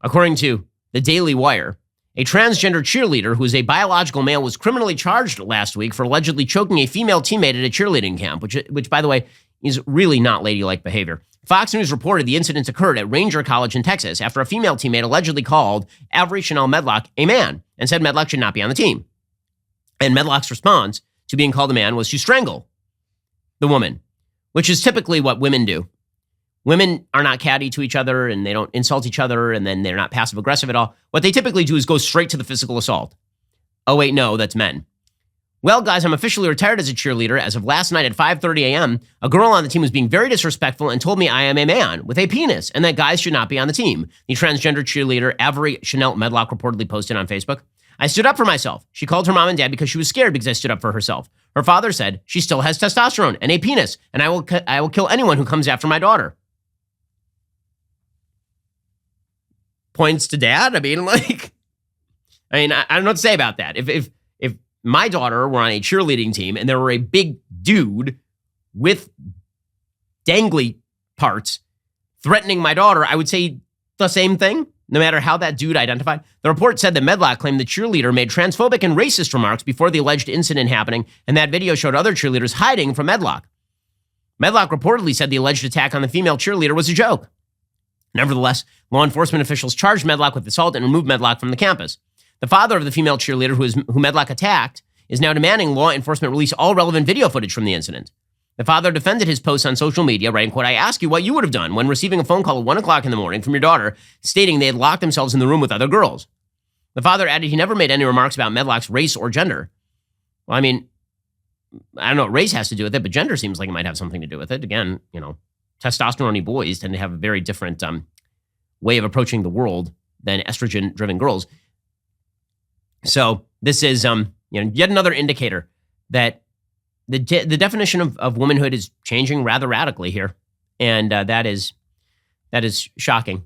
According to the Daily Wire, a transgender cheerleader who is a biological male was criminally charged last week for allegedly choking a female teammate at a cheerleading camp, which by the way, is really not ladylike behavior. Fox News reported the incident occurred at Ranger College in Texas after a female teammate allegedly called Avery Chanel Medlock a man and said Medlock should not be on the team. And Medlock's response to being called a man was to strangle the woman, which is typically what women do. Women are not catty to each other and they don't insult each other and then they're not passive aggressive at all. What they typically do is go straight to the physical assault. Oh, wait, no, that's men. Well, guys, I'm officially retired as a cheerleader. As of last night at 5:30 a.m., a girl on the team was being very disrespectful and told me I am a man with a penis and that guys should not be on the team. The transgender cheerleader Avery Chanel Medlock reportedly posted on Facebook. I stood up for myself. She called her mom and dad because she was scared because I stood up for herself. Her father said she still has testosterone and a penis, and I will kill anyone who comes after my daughter. Points to dad. I don't know what to say about that. If my daughter were on a cheerleading team and there were a big dude with dangly parts threatening my daughter, I would say the same thing, no matter how that dude identified. The report said that Medlock claimed the cheerleader made transphobic and racist remarks before the alleged incident happening, and that video showed other cheerleaders hiding from Medlock. Medlock reportedly said the alleged attack on the female cheerleader was a joke. Nevertheless, law enforcement officials charged Medlock with assault and removed Medlock from the campus. The father of the female cheerleader who Medlock attacked is now demanding law enforcement release all relevant video footage from the incident. The father defended his posts on social media, writing, quote, I ask you what you would have done when receiving a phone call at 1 o'clock in the morning from your daughter stating they had locked themselves in the room with other girls. The father added he never made any remarks about Medlock's race or gender. Well, I don't know what race has to do with it, but gender seems like it might have something to do with it. Again, testosterone-y boys tend to have a very different way of approaching the world than estrogen-driven girls. So this is yet another indicator that the definition of womanhood is changing rather radically here, and that is shocking.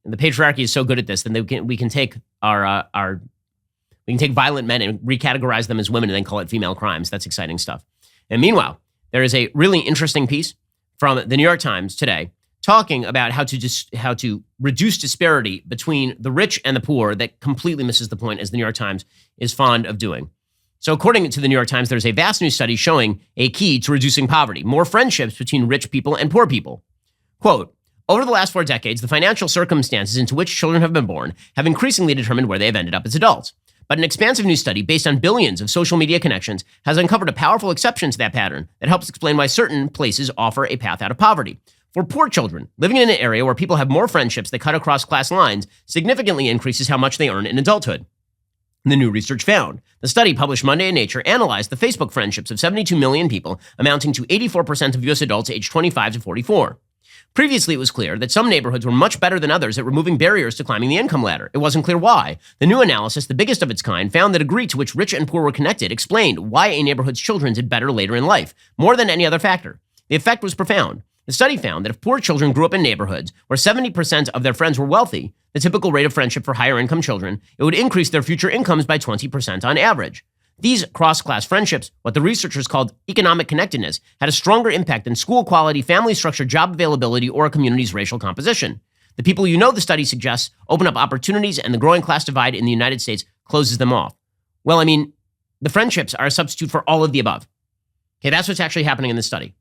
And the patriarchy is so good at this, then we can take we can take violent men and recategorize them as women and then call it female crimes. That's exciting stuff. And meanwhile, there is a really interesting piece from the New York Times today talking about how to reduce disparity between the rich and the poor that completely misses the point, as the New York Times is fond of doing. So according to the New York Times, there's a vast new study showing a key to reducing poverty: more friendships between rich people and poor people. Quote, over the last 4 decades, the financial circumstances into which children have been born have increasingly determined where they have ended up as adults. But an expansive new study based on billions of social media connections has uncovered a powerful exception to that pattern that helps explain why certain places offer a path out of poverty. For poor children, living in an area where people have more friendships that cut across class lines significantly increases how much they earn in adulthood. The new research found. The study, published Monday in Nature, analyzed the Facebook friendships of 72 million people, amounting to 84% of U.S. adults aged 25 to 44. Previously, it was clear that some neighborhoods were much better than others at removing barriers to climbing the income ladder. It wasn't clear why. The new analysis, the biggest of its kind, found that a degree to which rich and poor were connected explained why a neighborhood's children did better later in life, more than any other factor. The effect was profound. The study found that if poor children grew up in neighborhoods where 70% of their friends were wealthy, the typical rate of friendship for higher income children, it would increase their future incomes by 20% on average. These cross-class friendships, what the researchers called economic connectedness, had a stronger impact than school quality, family structure, job availability, or a community's racial composition. The people the study suggests open up opportunities, and the growing class divide in the United States closes them off. Well, the friendships are a substitute for all of the above. Okay, that's what's actually happening in this study.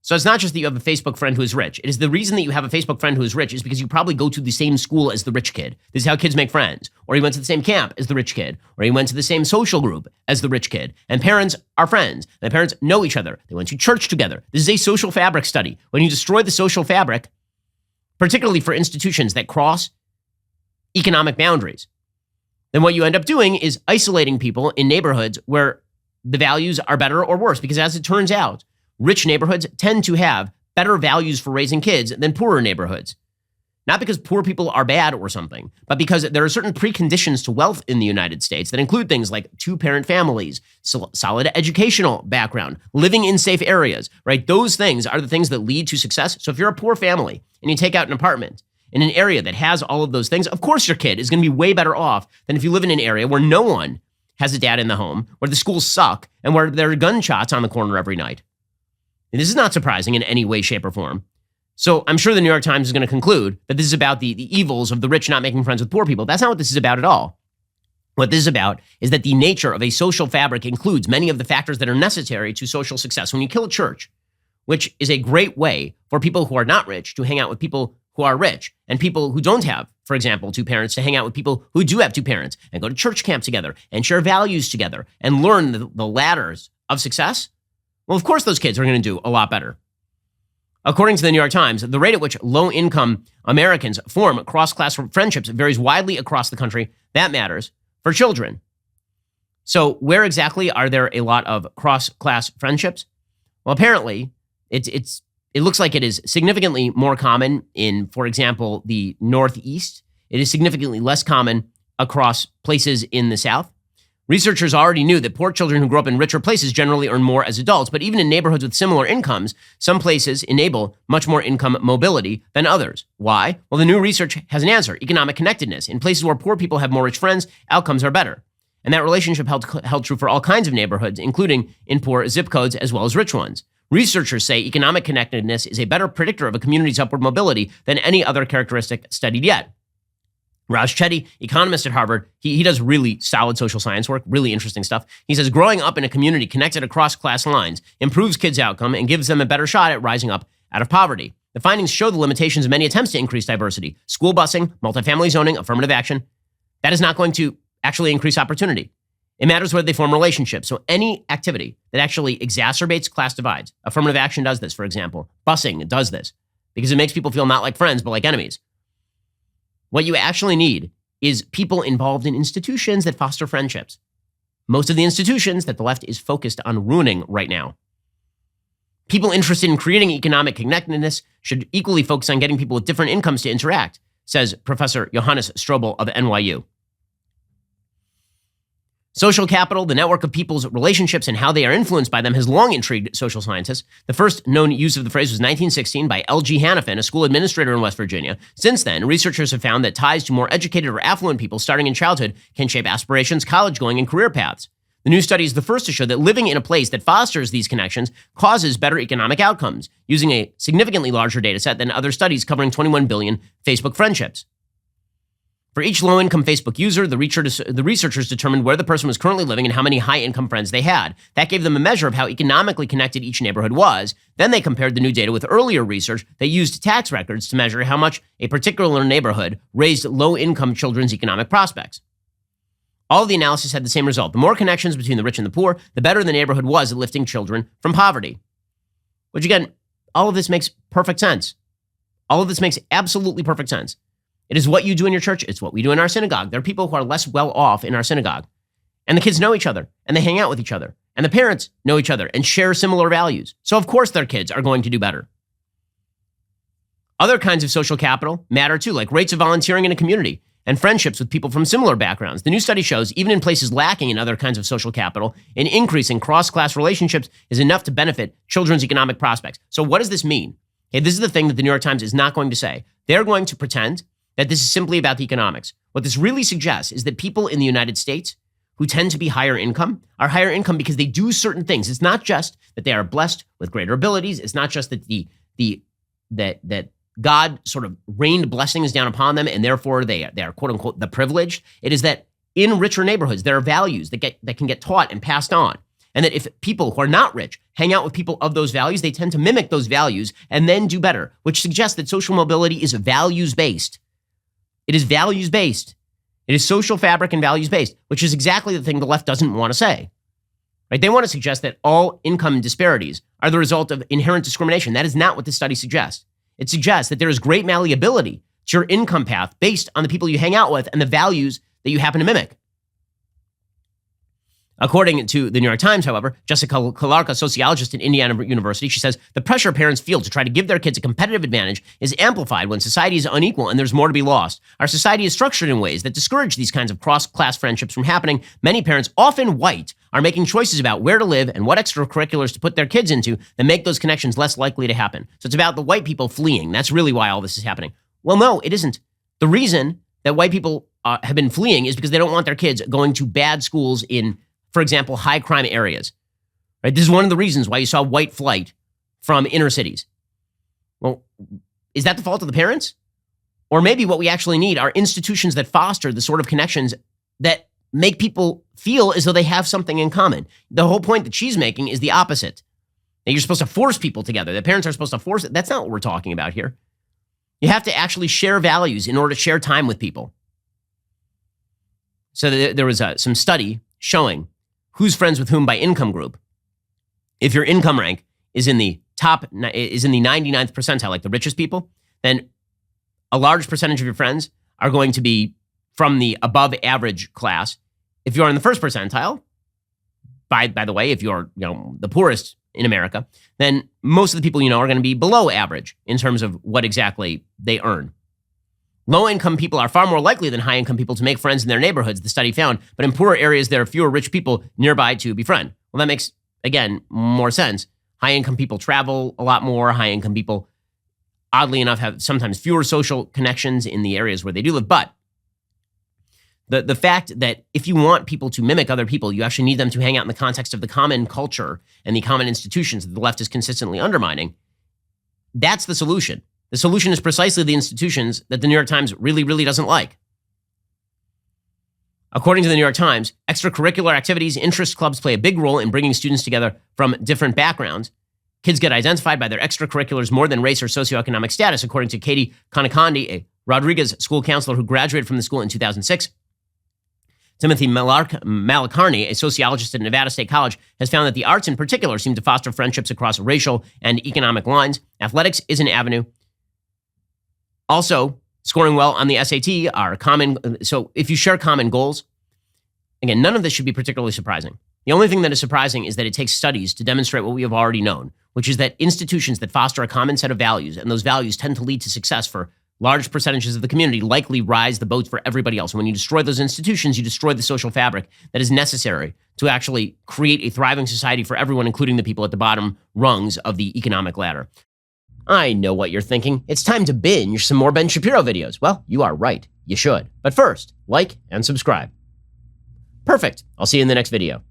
So it's not just that you have a Facebook friend who is rich. It is the reason that you have a Facebook friend who is rich is because you probably go to the same school as the rich kid. This is how kids make friends. Or he went to the same camp as the rich kid. Or he went to the same social group as the rich kid. And parents are friends. And the parents know each other. They went to church together. This is a social fabric study. When you destroy the social fabric, particularly for institutions that cross economic boundaries, then what you end up doing is isolating people in neighborhoods where the values are better or worse. Because as it turns out, rich neighborhoods tend to have better values for raising kids than poorer neighborhoods. Not because poor people are bad or something, but because there are certain preconditions to wealth in the United States that include things like 2-parent families, solid educational background, living in safe areas, right? Those things are the things that lead to success. So if you're a poor family and you take out an apartment in an area that has all of those things, of course your kid is going to be way better off than if you live in an area where no one has a dad in the home, where the schools suck, and where there are gunshots on the corner every night. And this is not surprising in any way, shape, or form. So I'm sure the New York Times is going to conclude that this is about the evils of the rich not making friends with poor people. That's not what this is about at all. What this is about is that the nature of a social fabric includes many of the factors that are necessary to social success. When you kill a church, which is a great way for people who are not rich to hang out with people who are rich, and people who don't have, for example, two parents to hang out with people who do have two parents and go to church camp together and share values together and learn the ladders of success, well, of course those kids are going to do a lot better. According to the New York Times, the rate at which low-income Americans form cross-class friendships varies widely across the country. That matters for children. So where exactly are there a lot of cross-class friendships? Well, apparently, it looks like it is significantly more common in, for example, the Northeast. It is significantly less common across places in the South. Researchers already knew that poor children who grow up in richer places generally earn more as adults, but even in neighborhoods with similar incomes, some places enable much more income mobility than others. Why? Well, the new research has an answer: economic connectedness. In places where poor people have more rich friends, outcomes are better. And that relationship held true for all kinds of neighborhoods, including in poor zip codes as well as rich ones. Researchers say economic connectedness is a better predictor of a community's upward mobility than any other characteristic studied yet. Raj Chetty, economist at Harvard, he does really solid social science work, really interesting stuff. He says growing up in a community connected across class lines improves kids' outcome and gives them a better shot at rising up out of poverty. The findings show the limitations of many attempts to increase diversity: school busing, multifamily zoning, affirmative action. That is not going to actually increase opportunity. It matters whether they form relationships. So any activity that actually exacerbates class divides, affirmative action does this, for example. Busing does this because it makes people feel not like friends, but like enemies. What you actually need is people involved in institutions that foster friendships. Most of the institutions that the left is focused on ruining right now. People interested in creating economic connectedness should equally focus on getting people with different incomes to interact, says Professor Johannes Strobel of NYU. Social capital, the network of people's relationships and how they are influenced by them, has long intrigued social scientists. The first known use of the phrase was 1916 by L.G. Hanafin, a school administrator in West Virginia. Since then, researchers have found that ties to more educated or affluent people starting in childhood can shape aspirations, college-going, and career paths. The new study is the first to show that living in a place that fosters these connections causes better economic outcomes, using a significantly larger data set than other studies covering 21 billion Facebook friendships. For each low-income Facebook user, the researchers determined where the person was currently living and how many high-income friends they had. That gave them a measure of how economically connected each neighborhood was. Then they compared the new data with earlier research that used tax records to measure how much a particular neighborhood raised low-income children's economic prospects. All of the analysis had the same result. The more connections between the rich and the poor, the better the neighborhood was at lifting children from poverty. Which again, all of this makes perfect sense. All of this makes absolutely perfect sense. It is what you do in your church. It's what we do in our synagogue. There are people who are less well off in our synagogue. And the kids know each other, and they hang out with each other. And the parents know each other and share similar values. So of course their kids are going to do better. Other kinds of social capital matter too, like rates of volunteering in a community and friendships with people from similar backgrounds. The new study shows even in places lacking in other kinds of social capital, an increase in cross-class relationships is enough to benefit children's economic prospects. So what does this mean? Okay, this is the thing that the New York Times is not going to say. They're going to pretend that this is simply about the economics. What this really suggests is that people in the United States who tend to be higher income are higher income because they do certain things. It's not just that they are blessed with greater abilities. It's not just that that God sort of rained blessings down upon them and therefore they are quote unquote the privileged. It is that in richer neighborhoods there are values that can get taught and passed on. And that if people who are not rich hang out with people of those values, they tend to mimic those values and then do better, which suggests that social mobility is values-based. It is values-based. It is social fabric and values-based, which is exactly the thing the left doesn't want to say. Right? They want to suggest that all income disparities are the result of inherent discrimination. That is not what this study suggests. It suggests that there is great malleability to your income path based on the people you hang out with and the values that you happen to mimic. According to the New York Times, however, Jessica Clark, a sociologist at Indiana University, she says the pressure parents feel to try to give their kids a competitive advantage is amplified when society is unequal and there's more to be lost. Our society is structured in ways that discourage these kinds of cross-class friendships from happening. Many parents, often white, are making choices about where to live and what extracurriculars to put their kids into that make those connections less likely to happen. So it's about the white people fleeing. That's really why all this is happening. Well, no, it isn't. The reason that white people have been fleeing is because they don't want their kids going to bad schools in, for example, high crime areas. Right? This is one of the reasons why you saw white flight from inner cities. Well, Is that the fault of the parents? Or maybe what we actually need are institutions that foster the sort of connections that make people feel as though they have something in common. The whole point that she's making is the opposite. That you're supposed to force people together. The parents are supposed to force it. That's not what we're talking about here. You have to actually share values in order to share time with people. So there was some study showing who's friends with whom by income group. If your income rank is in the 99th percentile, like the richest people, then a large percentage of your friends are going to be from the above average class. If you're in the first percentile, by the way, if you're the poorest in America, then most of the people are going to be below average in terms of what exactly they earn. Low-income people are far more likely than high-income people to make friends in their neighborhoods, the study found, but in poorer areas, there are fewer rich people nearby to befriend. Well, that makes, again, more sense. High-income people travel a lot more. High-income people, oddly enough, have sometimes fewer social connections in the areas where they do live. But the fact that if you want people to mimic other people, you actually need them to hang out in the context of the common culture and the common institutions that the left is consistently undermining, that's the solution. The solution is precisely the institutions that the New York Times really, really doesn't like. According to the New York Times, extracurricular activities, interest clubs play a big role in bringing students together from different backgrounds. Kids get identified by their extracurriculars more than race or socioeconomic status, according to Katie Kanakandi, a Rodriguez school counselor who graduated from the school in 2006. Timothy Malakarni, a sociologist at Nevada State College, has found that the arts in particular seem to foster friendships across racial and economic lines. Athletics is an avenue. Also, scoring well on the SAT are common. So if you share common goals, again, none of this should be particularly surprising. The only thing that is surprising is that it takes studies to demonstrate what we have already known, which is that institutions that foster a common set of values, and those values tend to lead to success for large percentages of the community, likely rise the boat for everybody else. And when you destroy those institutions, you destroy the social fabric that is necessary to actually create a thriving society for everyone, including the people at the bottom rungs of the economic ladder. I know what you're thinking. It's time to binge some more Ben Shapiro videos. Well, you are right. You should. But first, like and subscribe. Perfect. I'll see you in the next video.